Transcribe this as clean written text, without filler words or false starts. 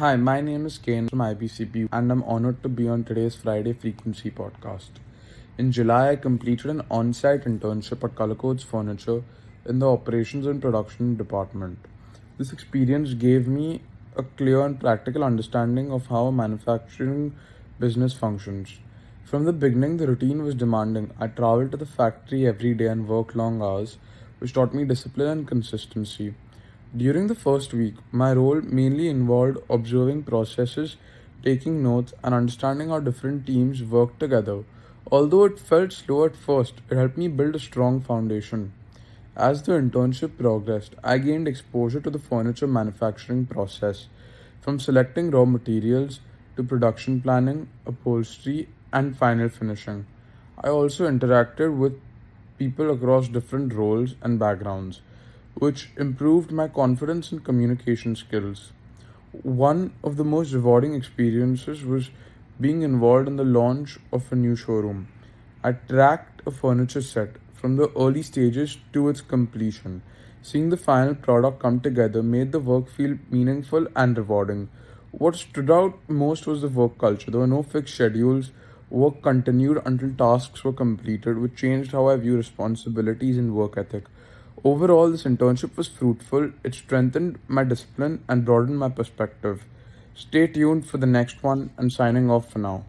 Hi, my name is Kayin from IBCP, and I'm honored to be on today's Friday Frequency podcast. In July, I completed an on site internship at ColourCoats Furniture in the Operations and Production department. This experience gave me a clear and practical understanding of how a manufacturing business functions. From the beginning, the routine was demanding. I traveled to the factory every day and worked long hours, which taught me discipline and consistency. During the first week, my role mainly involved observing processes, taking notes, and understanding how different teams work together. Although it felt slow at first, it helped me build a strong foundation. As the internship progressed, I gained exposure to the furniture manufacturing process, from selecting raw materials to production planning, upholstery, and final finishing. I also interacted with people across different roles and backgrounds, which improved my confidence and communication skills. One of the most rewarding experiences was being involved in the launch of a new showroom. I tracked a furniture set from the early stages to its completion. Seeing the final product come together made the work feel meaningful and rewarding. What stood out most was the work culture. There were no fixed schedules. Work continued until tasks were completed, which changed how I view responsibilities and work ethic. Overall, this internship was fruitful. It strengthened my discipline and broadened my perspective. Stay tuned for the next one and signing off for now.